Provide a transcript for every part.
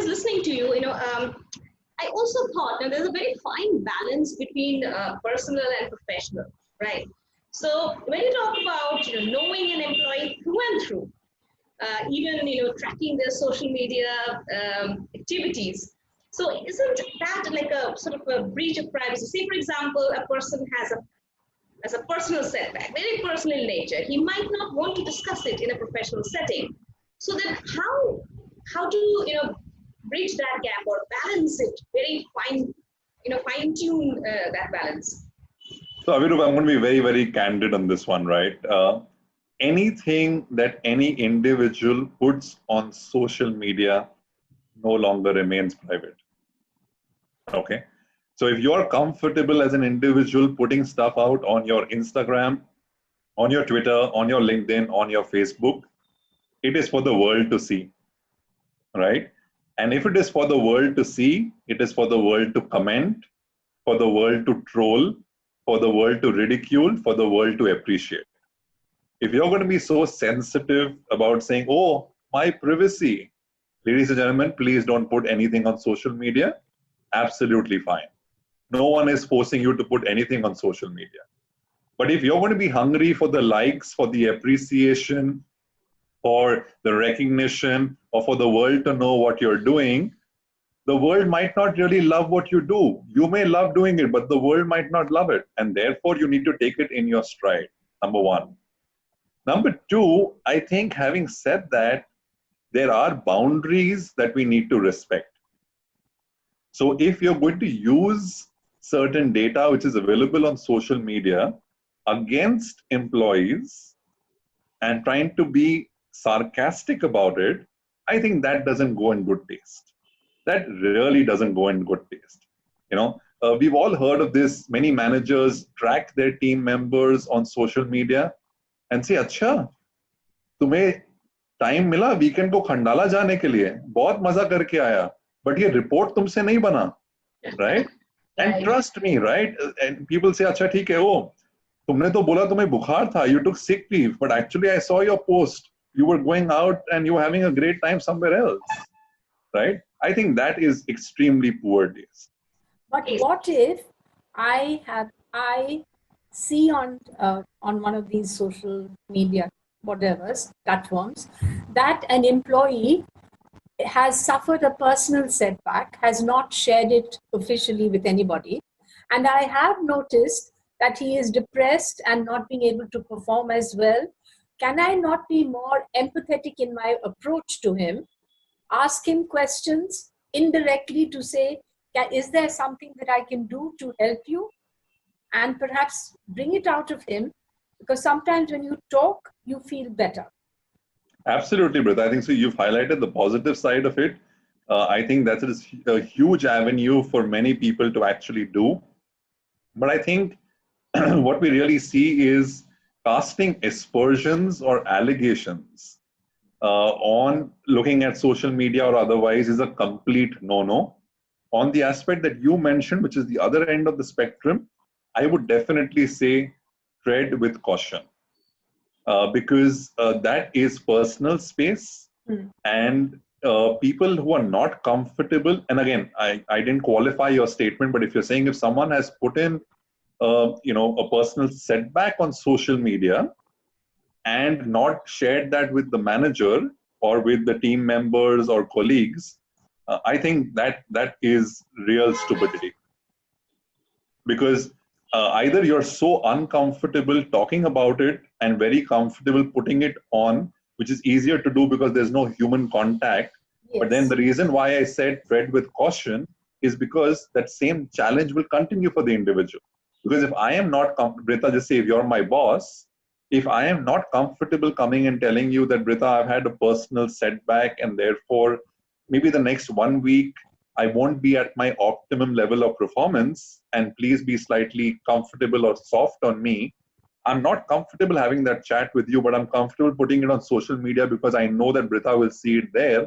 was listening to you, I also thought now there's a very fine balance between personal and professional, right? So when you talk about knowing an employee through and through, even tracking their social media activities. So isn't that like a sort of a breach of privacy? Say, for example, a person has a personal setback, very personal in nature. He might not want to discuss it in a professional setting. So then, how do bridge that gap or balance it? Very fine, fine tune that balance. So, Avirup, I'm going to be very, very candid on this one, right? Anything that any individual puts on social media no longer remains private. Okay. So if you're comfortable as an individual putting stuff out on your Instagram, on your Twitter, on your LinkedIn, on your Facebook, it is for the world to see, right? And if it is for the world to see, it is for the world to comment, for the world to troll, for the world to ridicule, for the world to appreciate. If you're going to be so sensitive about saying, oh, my privacy, ladies and gentlemen, please don't put anything on social media. Absolutely fine. No one is forcing you to put anything on social media. But if you're going to be hungry for the likes, for the appreciation, for the recognition, or for the world to know what you're doing, the world might not really love what you do. You may love doing it, but the world might not love it. And therefore, you need to take it in your stride, number one. Number two, I think having said that, there are boundaries that we need to respect. So if you're going to use certain data which is available on social media against employees and trying to be sarcastic about it, I think that doesn't go in good taste. That really doesn't go in good taste. We've all heard of this. Many managers track their team members on social media and say, अच्छा, तुम्हें time मिला weekend को खंडाला जाने के लिए, बहुत मजा करके आया, but ये रिपोर्ट तुमसे नहीं बना, right? And trust me, right? And people say, अच्छा ठीक है, ओ तुमने तो बोला तुम्हें बुखार था, you took sick leave, but actually I saw your post, you were going out and you were having a great time somewhere else, right? I think that is extremely poor taste. But what if I see on one of these social media platforms that an employee has suffered a personal setback, has not shared it officially with anybody, and I have noticed that he is depressed and not being able to perform as well. Can I not be more empathetic in my approach to him, ask him questions indirectly to say, is there something that I can do to help you? And perhaps bring it out of him, because sometimes when you talk, you feel better. Absolutely, Brita. I think so. You've highlighted the positive side of it. I think that is a huge avenue for many people to actually do. But I think what we really see is casting aspersions or allegations on looking at social media or otherwise is a complete no-no. On the aspect that you mentioned, which is the other end of the spectrum, I would definitely say tread with caution. Because that is personal space, and people who are not comfortable, and again, I didn't qualify your statement, but if you're saying if someone has put in a personal setback on social media and not shared that with the manager or with the team members or colleagues, I think that is real stupidity. Because either you're so uncomfortable talking about it and very comfortable putting it on, which is easier to do because there's no human contact. Yes. But then the reason why I said tread with caution is because that same challenge will continue for the individual. Because if I am not Brita, just say if you're my boss, if I am not comfortable coming and telling you that, Brita, I've had a personal setback and therefore maybe the next 1 week, I won't be at my optimum level of performance, and please be slightly comfortable or soft on me. I'm not comfortable having that chat with you, but I'm comfortable putting it on social media because I know that Brita will see it there.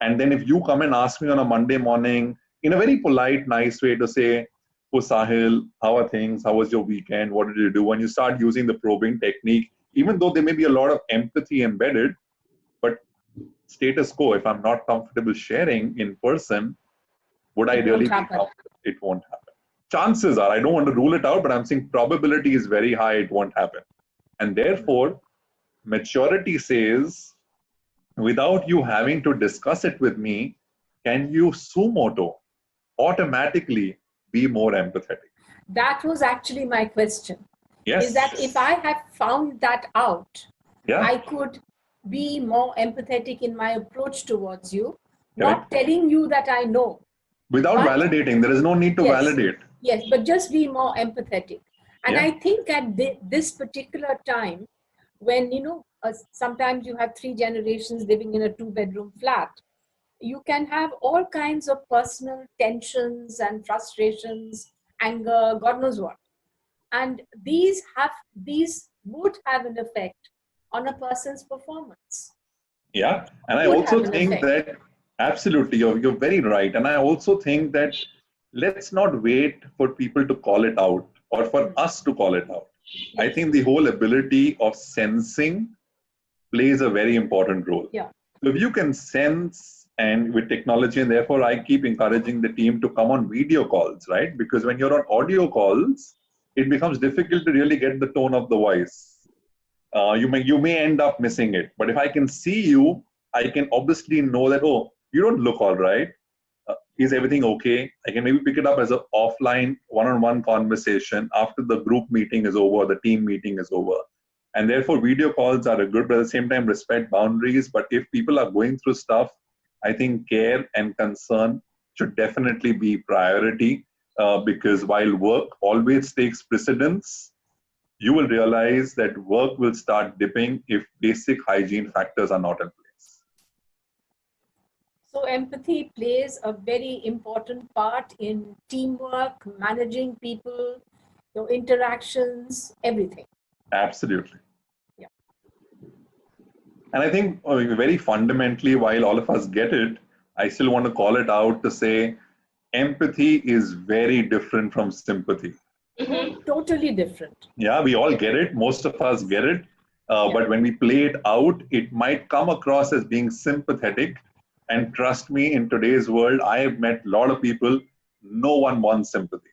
And then if you come and ask me on a Monday morning in a very polite, nice way to say, oh, Sahil, how are things? How was your weekend? What did you do? When you start using the probing technique, even though there may be a lot of empathy embedded, but status quo. If I'm not comfortable sharing in person, would I It really won't be happen. comfortable? It won't happen. Chances are, I don't want to rule it out, but I'm saying probability is very high it won't happen. And therefore, maturity says, without you having to discuss it with me, can you sumo moto automatically be more empathetic? That was actually my question. Yes. Is that if I had found that out, Yeah. I could be more empathetic in my approach towards you, Correct. not telling you that I know. Without But- validating, there is no need to Yes. validate. Yes, but just be more empathetic. And Yeah. I think at this particular time, when, sometimes you have 3 generations living in a 2-bedroom flat, you can have all kinds of personal tensions and frustrations, anger, God knows what. And these would have an effect on a person's performance. Yeah. And I Would also have an think effect. that absolutely, you're very right. And I also think that let's not wait for people to call it out or for us to call it out. I think the whole ability of sensing plays a very important role. Yeah. So if you can sense, and with technology, and therefore I keep encouraging the team to come on video calls, right? Because when you're on audio calls, it becomes difficult to really get the tone of the voice. You may end up missing it. But if I can see you, I can obviously know that, oh, you don't look all right. Is everything okay? I can maybe pick it up as an offline one-on-one conversation after the group meeting is over, the team meeting is over. And therefore, video calls are a good, but at the same time, respect boundaries. But if people are going through stuff, I think care and concern should definitely be priority, because while work always takes precedence, you will realize that work will start dipping if basic hygiene factors are not in place. So empathy plays a very important part in teamwork, managing people, your interactions, everything. Absolutely. Yeah. And I think very fundamentally, while all of us get it, I still want to call it out to say empathy is very different from sympathy. Totally different. Yeah, we all get it. Most of us get it. But when we play it out, it might come across as being sympathetic. And trust me, in today's world, I have met a lot of people, no one wants sympathy.